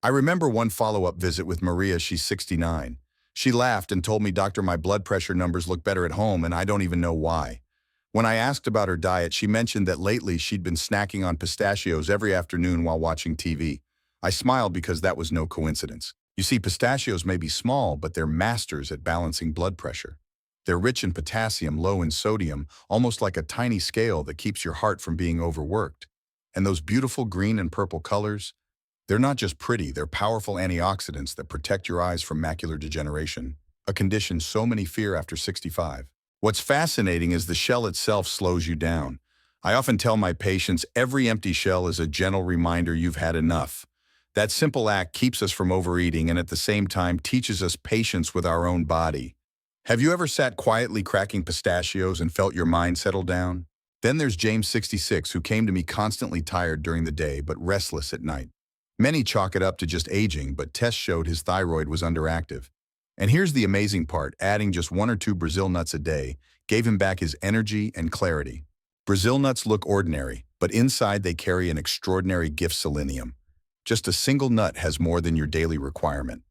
I remember one follow-up visit with Maria, she's 69. She laughed and told me, "Doctor, my blood pressure numbers look better at home and I don't even know why." When I asked about her diet, she mentioned that lately she'd been snacking on pistachios every afternoon while watching TV. I smiled because that was no coincidence. You see, pistachios may be small, but they're masters at balancing blood pressure. They're rich in potassium, low in sodium, almost like a tiny scale that keeps your heart from being overworked. And those beautiful green and purple colors, they're not just pretty, they're powerful antioxidants that protect your eyes from macular degeneration, a condition so many fear after 65. What's fascinating is the shell itself slows you down. I often tell my patients every empty shell is a gentle reminder you've had enough. That simple act keeps us from overeating and at the same time teaches us patience with our own body. Have you ever sat quietly cracking pistachios and felt your mind settle down? Then there's James, 66, who came to me constantly tired during the day but restless at night. Many chalk it up to just aging, but tests showed his thyroid was underactive. And here's the amazing part, adding just 1 or 2 Brazil nuts a day gave him back his energy and clarity. Brazil nuts look ordinary, but inside they carry an extraordinary gift, selenium. Just a single nut has more than your daily requirement.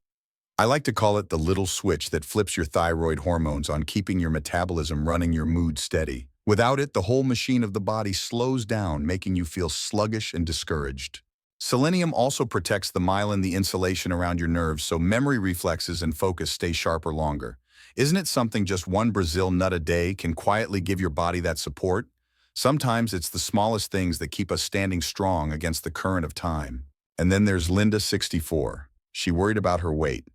I like to call it the little switch that flips your thyroid hormones on, keeping your metabolism running, your mood steady. Without it, the whole machine of the body slows down, making you feel sluggish and discouraged. Selenium also protects the myelin, the insulation around your nerves, so memory, reflexes, and focus stay sharper longer. Isn't it something just 1 Brazil nut a day can quietly give your body that support? Sometimes it's the smallest things that keep us standing strong against the current of time. And then there's Linda, 64. She worried about her weight.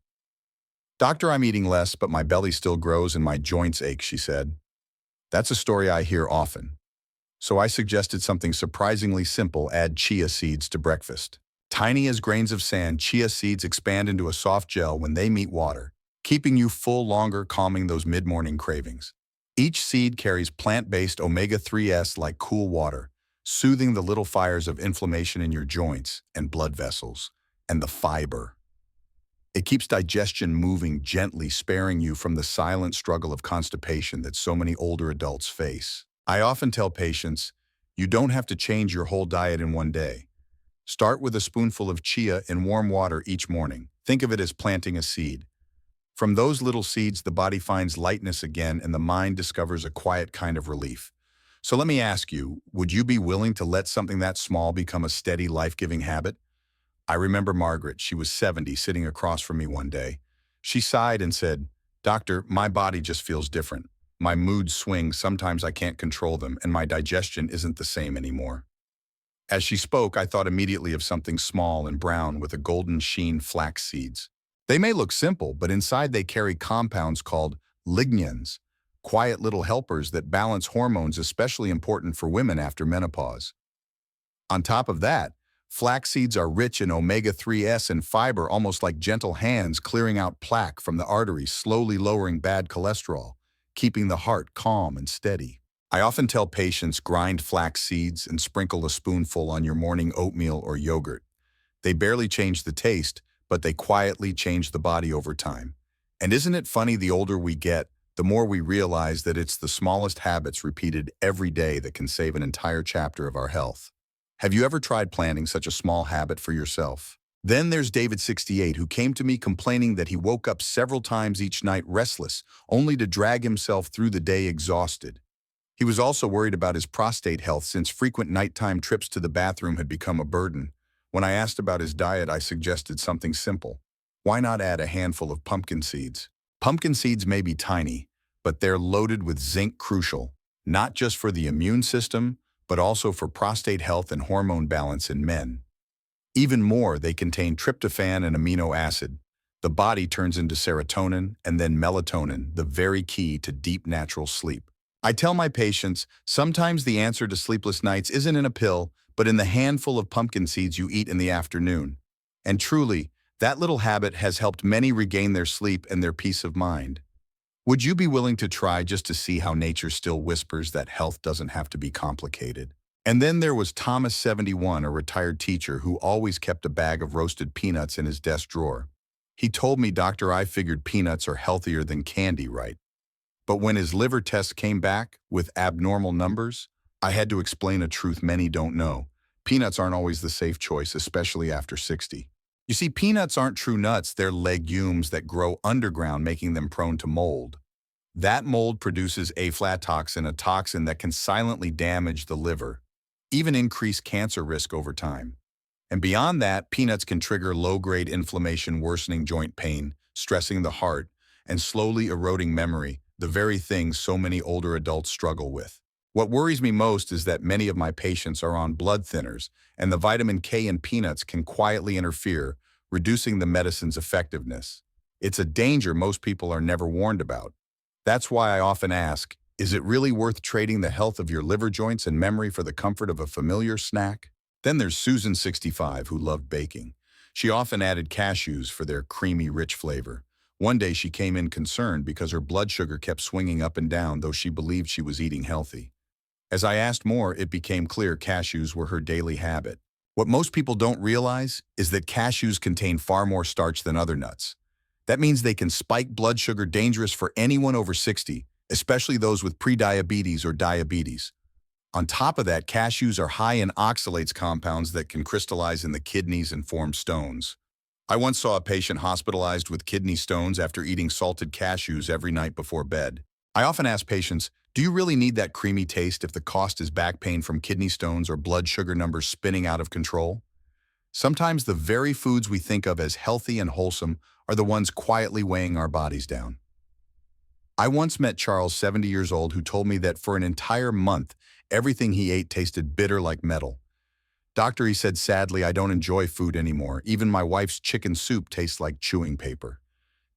"Doctor, I'm eating less, but my belly still grows and my joints ache," she said. That's a story I hear often. So I suggested something surprisingly simple: add chia seeds to breakfast. Tiny as grains of sand, chia seeds expand into a soft gel when they meet water, keeping you full longer, calming those mid-morning cravings. Each seed carries plant-based omega-3s like cool water, soothing the little fires of inflammation in your joints and blood vessels. And the fiber. It keeps digestion moving gently, sparing you from the silent struggle of constipation that so many older adults face. I often tell patients, you don't have to change your whole diet in one day. Start with a spoonful of chia in warm water each morning. Think of it as planting a seed. From those little seeds, the body finds lightness again and the mind discovers a quiet kind of relief. So let me ask you, would you be willing to let something that small become a steady, life-giving habit? I remember Margaret, she was 70, sitting across from me one day. She sighed and said, "Doctor, my body just feels different. My mood swings, sometimes I can't control them, and my digestion isn't the same anymore." As she spoke, I thought immediately of something small and brown with a golden sheen: flax seeds. They may look simple, but inside they carry compounds called lignans, quiet little helpers that balance hormones, especially important for women after menopause. On top of that, flax seeds are rich in omega-3s and fiber, almost like gentle hands clearing out plaque from the arteries, slowly lowering bad cholesterol, keeping the heart calm and steady. I often tell patients, grind flax seeds and sprinkle a spoonful on your morning oatmeal or yogurt. They barely change the taste, but they quietly change the body over time. And isn't it funny, the older we get, the more we realize that it's the smallest habits repeated every day that can save an entire chapter of our health. Have you ever tried planning such a small habit for yourself? Then there's David, 68, who came to me complaining that he woke up several times each night restless, only to drag himself through the day exhausted. He was also worried about his prostate health since frequent nighttime trips to the bathroom had become a burden. When I asked about his diet, I suggested something simple. Why not add a handful of pumpkin seeds? Pumpkin seeds may be tiny, but they're loaded with zinc, crucial, not just for the immune system, but also for prostate health and hormone balance in men. Even more, they contain tryptophan and amino acid. The body turns into serotonin and then melatonin, the very key to deep natural sleep. I tell my patients, sometimes the answer to sleepless nights isn't in a pill, but in the handful of pumpkin seeds you eat in the afternoon. And truly, that little habit has helped many regain their sleep and their peace of mind. Would you be willing to try, just to see how nature still whispers that health doesn't have to be complicated? And then there was Thomas, 71, a retired teacher who always kept a bag of roasted peanuts in his desk drawer. He told me, "Doctor, I figured peanuts are healthier than candy, right?" But when his liver test came back with abnormal numbers, I had to explain a truth many don't know. Peanuts aren't always the safe choice, especially after 60. You see, peanuts aren't true nuts, they're legumes that grow underground, making them prone to mold. That mold produces aflatoxin, a toxin that can silently damage the liver, even increase cancer risk over time. And beyond that, peanuts can trigger low-grade inflammation, worsening joint pain, stressing the heart, and slowly eroding memory, the very things so many older adults struggle with. What worries me most is that many of my patients are on blood thinners, and the vitamin K in peanuts can quietly interfere, reducing the medicine's effectiveness. It's a danger most people are never warned about. That's why I often ask, is it really worth trading the health of your liver joints and memory for the comfort of a familiar snack? Then there's Susan, 65, who loved baking. She often added cashews for their creamy, rich flavor. One day she came in concerned because her blood sugar kept swinging up and down, though she believed she was eating healthy. As I asked more, it became clear cashews were her daily habit. What most people don't realize is that cashews contain far more starch than other nuts. That means they can spike blood sugar, dangerous for anyone over 60, especially those with prediabetes or diabetes. On top of that, cashews are high in oxalates, compounds that can crystallize in the kidneys and form stones. I once saw a patient hospitalized with kidney stones after eating salted cashews every night before bed. I often ask patients, do you really need that creamy taste if the cost is back pain from kidney stones or blood sugar numbers spinning out of control? Sometimes the very foods we think of as healthy and wholesome are the ones quietly weighing our bodies down. I once met Charles, 70 years old, who told me that for an entire month, everything he ate tasted bitter like metal. Doctor, he said sadly, I don't enjoy food anymore. Even my wife's chicken soup tastes like chewing paper.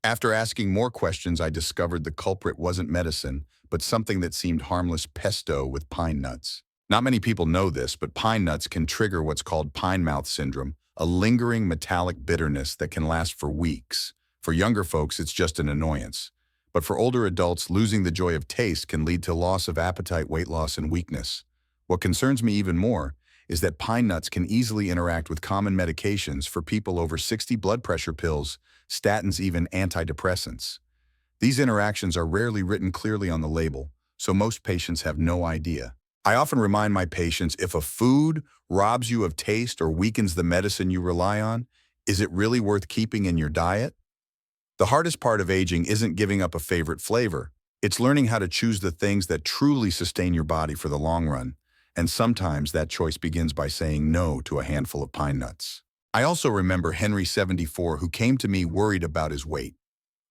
After asking more questions, I discovered the culprit wasn't medicine, but something that seemed harmless: pesto with pine nuts. Not many people know this, but pine nuts can trigger what's called pine mouth syndrome, a lingering metallic bitterness that can last for weeks. For younger folks, it's just an annoyance. But for older adults, losing the joy of taste can lead to loss of appetite, weight loss, and weakness. What concerns me even more is that pine nuts can easily interact with common medications for people over 60: blood pressure pills, statins, even antidepressants. These interactions are rarely written clearly on the label, so most patients have no idea. I often remind my patients, if a food robs you of taste or weakens the medicine you rely on, is it really worth keeping in your diet? The hardest part of aging isn't giving up a favorite flavor. It's learning how to choose the things that truly sustain your body for the long run. And sometimes that choice begins by saying no to a handful of pine nuts. I also remember Henry, 74, who came to me worried about his weight.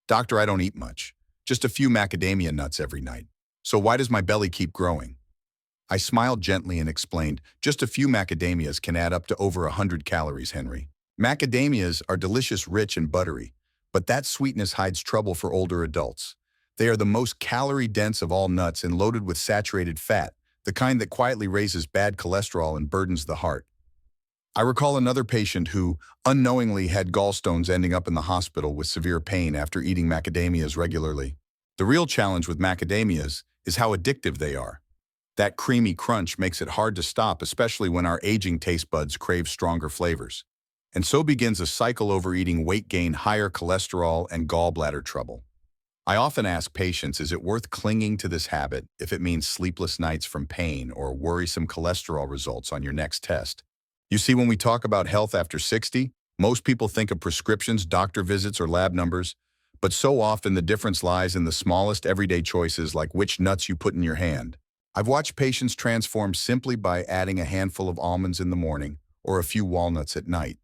Doctor, I don't eat much, just a few macadamia nuts every night. So why does my belly keep growing? I smiled gently and explained, just a few macadamias can add up to over 100 calories, Henry. Macadamias are delicious, rich, and buttery, but that sweetness hides trouble for older adults. They are the most calorie-dense of all nuts and loaded with saturated fat, the kind that quietly raises bad cholesterol and burdens the heart. I recall another patient who unknowingly had gallstones, ending up in the hospital with severe pain after eating macadamias regularly. The real challenge with macadamias is how addictive they are. That creamy crunch makes it hard to stop, especially when our aging taste buds crave stronger flavors. And so begins a cycle: overeating, weight gain, higher cholesterol, and gallbladder trouble. I often ask patients, is it worth clinging to this habit if it means sleepless nights from pain or worrisome cholesterol results on your next test? You see, when we talk about health after 60, most people think of prescriptions, doctor visits, or lab numbers, but so often the difference lies in the smallest everyday choices, like which nuts you put in your hand. I've watched patients transform simply by adding a handful of almonds in the morning or a few walnuts at night.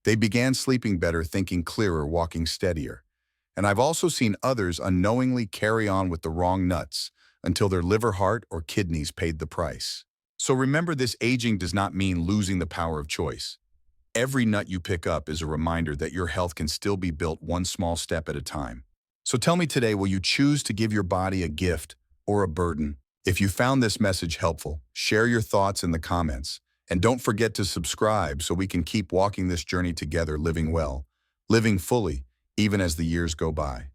They began sleeping better, thinking clearer, walking steadier. And I've also seen others unknowingly carry on with the wrong nuts until their liver, heart, or kidneys paid the price. So remember this: aging does not mean losing the power of choice. Every nut you pick up is a reminder that your health can still be built one small step at a time. So tell me today, will you choose to give your body a gift or a burden? If you found this message helpful, share your thoughts in the comments. And don't forget to subscribe so we can keep walking this journey together, living well, living fully, even as the years go by.